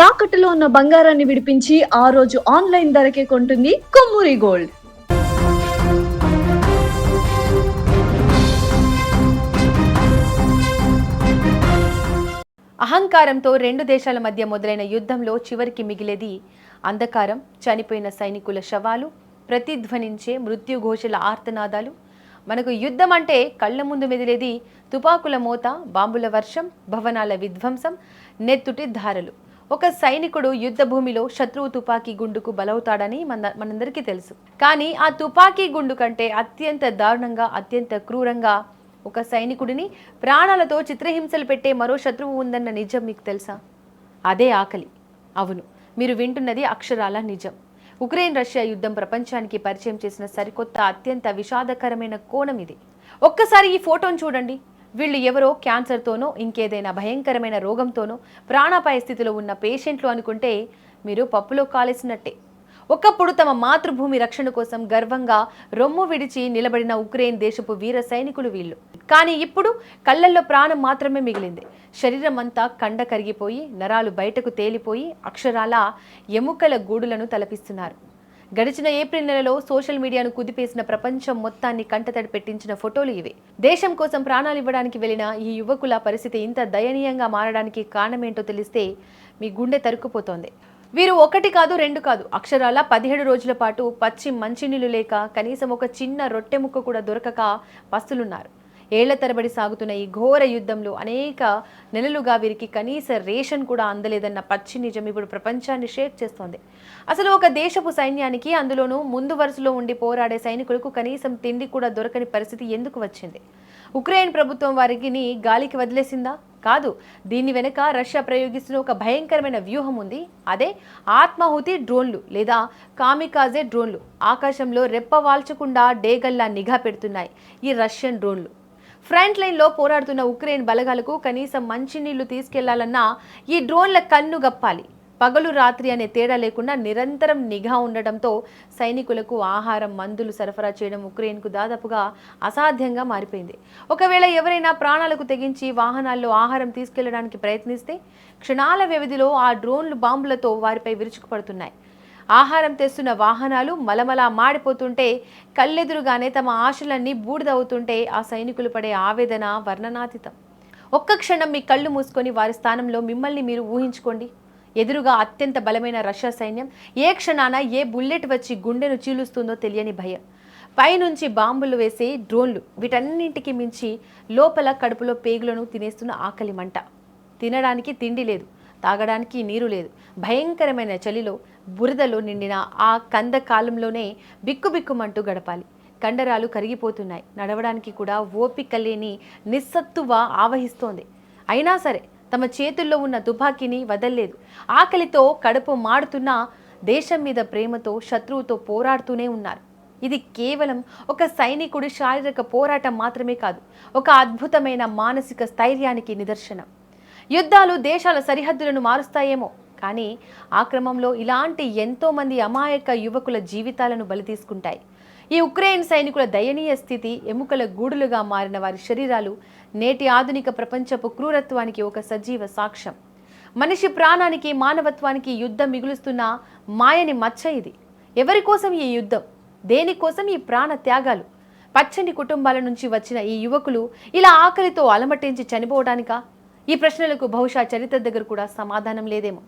తాకట్టులో ఉన్న బంగారాన్ని విడిపించి ఆ రోజు ఆన్లైన్ ధరకే కొంటుంది కొమ్మూరి గోల్డ్. అహంకారంతో రెండు దేశాల మధ్య మొదలైన యుద్ధంలో చివరికి మిగిలేది అంధకారం, చనిపోయిన సైనికుల శవాలు, ప్రతిధ్వనించే మృత్యుఘోషల ఆర్తనాదాలు. మనకు యుద్ధం అంటే కళ్ల ముందు మెదిలేది తుపాకుల మోత, బాంబుల వర్షం, భవనాల విధ్వంసం, నెత్తుటి ధారలు. ఒక సైనికుడు యుద్ధ భూమిలో శత్రువు తుపాకీ గుండుకు బలవుతాడని మనందరికీ తెలుసు. కానీ ఆ తుపాకీ గుండు కంటే అత్యంత దారుణంగా, అత్యంత క్రూరంగా ఒక సైనికుడిని ప్రాణాలతో చిత్రహింసలు పెట్టే మరో శత్రువు ఉందన్న నిజం మీకు తెలుసా? అదే ఆకలి. అవును, మీరు వింటున్నది అక్షరాల నిజం. ఉక్రెయిన్ రష్యా యుద్ధం ప్రపంచానికి పరిచయం చేసిన సరికొత్త, అత్యంత విషాదకరమైన కోణం ఇది. ఒక్కసారి ఈ ఫోటోను చూడండి. వీళ్ళు ఎవరో క్యాన్సర్తోనో ఇంకేదైనా భయంకరమైన రోగంతోనో ప్రాణాపాయ స్థితిలో ఉన్న పేషెంట్లు అనుకుంటే మీరు పప్పులో కాలేసినట్టే. ఒకప్పుడు తమ మాతృభూమి రక్షణ కోసం గర్వంగా రొమ్ము విడిచి నిలబడిన ఉక్రెయిన్ దేశపు వీర సైనికులు వీళ్ళు. కానీ ఇప్పుడు కళ్ళల్లో ప్రాణం మాత్రమే మిగిలింది. శరీరం అంతా కండ కరిగిపోయి, నరాలు బయటకు తేలిపోయి, అక్షరాల ఎముకల గూడులను తలపిస్తున్నారు. గడిచిన ఏప్రిల్ నెలలో సోషల్ మీడియాను కుదిపేసిన, ప్రపంచం మొత్తాన్ని కంటతడి పెట్టించిన ఫోటోలు ఇవే. దేశం కోసం ప్రాణాలు ఇవ్వడానికి వెళ్లిన ఈ యువకుల పరిస్థితి ఇంత దయనీయంగా మారడానికి కారణమేంటో తెలిస్తే మీ గుండె తరుక్కుపోతోంది. వీరు ఒకటి కాదు, రెండు కాదు, అక్షరాల 17 రోజుల పాటు పచ్చి మంచినీళ్లు లేక, కనీసం ఒక చిన్న రొట్టె ముక్క కూడా దొరకక పస్తులున్నారు. ఏళ్ల తరబడి సాగుతున్న ఈ ఘోర యుద్ధంలో అనేక నెలలుగా వీరికి కనీస రేషన్ కూడా అందలేదన్న పచ్చి నిజం ఇప్పుడు ప్రపంచాన్ని షేక్ చేస్తోంది. అసలు ఒక దేశపు సైన్యానికి, అందులోనూ ముందు వరుసలో ఉండి పోరాడే సైనికులకు కనీసం తిండి కూడా దొరకని పరిస్థితి ఎందుకు వచ్చింది? ఉక్రెయిన్ ప్రభుత్వం వారికి గాలికి వదిలేసిందా? కాదు. దీని వెనుక రష్యా ప్రయోగిస్తున్న ఒక భయంకరమైన వ్యూహం ఉంది. అదే ఆత్మాహుతి డ్రోన్లు లేదా కామికాజే డ్రోన్లు. ఆకాశంలో రెప్పవాల్చకుండా డేగల్లా నిఘా పెడుతున్నాయి ఈ రష్యన్ డ్రోన్లు. ఫ్రంట్ లైన్లో పోరాడుతున్న ఉక్రెయిన్ బలగాలకు కనీసం మంచినీళ్లు తీసుకెళ్లాలన్నా ఈ డ్రోన్ల కన్ను గప్పాలి. పగలు రాత్రి అనే తేడా లేకుండా నిరంతరం నిఘా ఉండడంతో సైనికులకు ఆహారం, మందులు సరఫరా చేయడం ఉక్రెయిన్కు దాదాపుగా అసాధ్యంగా మారిపోయింది. ఒకవేళ ఎవరైనా ప్రాణాలకు తెగించి వాహనాల్లో ఆహారం తీసుకెళ్లడానికి ప్రయత్నిస్తే క్షణాల వ్యవధిలో ఆ డ్రోన్లు బాంబులతో వారిపై విరుచుకుపడుతున్నాయి. ఆహారం తెస్తున్న వాహనాలు మలమలా మాడిపోతుంటే, కళ్ళెదురుగానే తమ ఆశలన్నీ బూడిదవుతుంటే ఆ సైనికులు పడే ఆవేదన వర్ణనాతీతం. ఒక్క క్షణం మీ కళ్ళు మూసుకొని వారి స్థానంలో మిమ్మల్ని మీరు ఊహించుకోండి. ఎదురుగా అత్యంత బలమైన రష్యా సైన్యం. ఏ క్షణాన ఏ బుల్లెట్ వచ్చి గుండెను చీలుస్తుందో తెలియని భయం. పైనుంచి బాంబులు వేసే డ్రోన్లు. వీటన్నింటికి మించి లోపల కడుపులో పేగులను తినేస్తున్న ఆకలి మంట. తినడానికి తిండి లేదు, తాగడానికి నీరు లేదు. భయంకరమైన చలిలో, బురదలో నిండిన ఆ కందకాలంలోనే బిక్కుబిక్కుమంటూ గడపాలి. కండరాలు కరిగిపోతున్నాయి. నడవడానికి కూడా ఓపిక లేని నిస్సత్తువ ఆవహిస్తోంది. అయినా సరే తమ చేతుల్లో ఉన్న తుపాకీని వదల్లేదు. ఆకలితో కడుపు మాడుతున్నా దేశం మీద ప్రేమతో శత్రువుతో పోరాడుతూనే ఉన్నారు. ఇది కేవలం ఒక సైనికుడి శారీరక పోరాటం మాత్రమే కాదు, ఒక అద్భుతమైన మానసిక స్థైర్యానికి నిదర్శనం. యుద్ధాలు దేశాల సరిహద్దులను మారుస్తాయేమో, కానీ ఆ క్రమంలో ఇలాంటి ఎంతోమంది అమాయక యువకుల జీవితాలను బలి తీసుకుంటాయి. ఈ ఉక్రెయిన్ సైనికుల దయనీయ స్థితి, ఎముకల గూడులుగా మారిన వారి శరీరాలు నేటి ఆధునిక ప్రపంచపు క్రూరత్వానికి ఒక సజీవ సాక్ష్యం. మనిషి ప్రాణానికి, మానవత్వానికి యుద్ధం మిగులుస్తున్న మాయని మచ్చ ఇది. ఎవరి కోసం ఈ యుద్ధం? దేనికోసం ఈ ప్రాణ త్యాగాలు? పచ్చని కుటుంబాల నుంచి వచ్చిన ఈ యువకులు ఇలా ఆకలితో అలమటించి చనిపోవడానికా? ఈ ప్రశ్నలకు బహుశా చరిత్ర దగ్గర కూడా సమాధానం లేదేమో.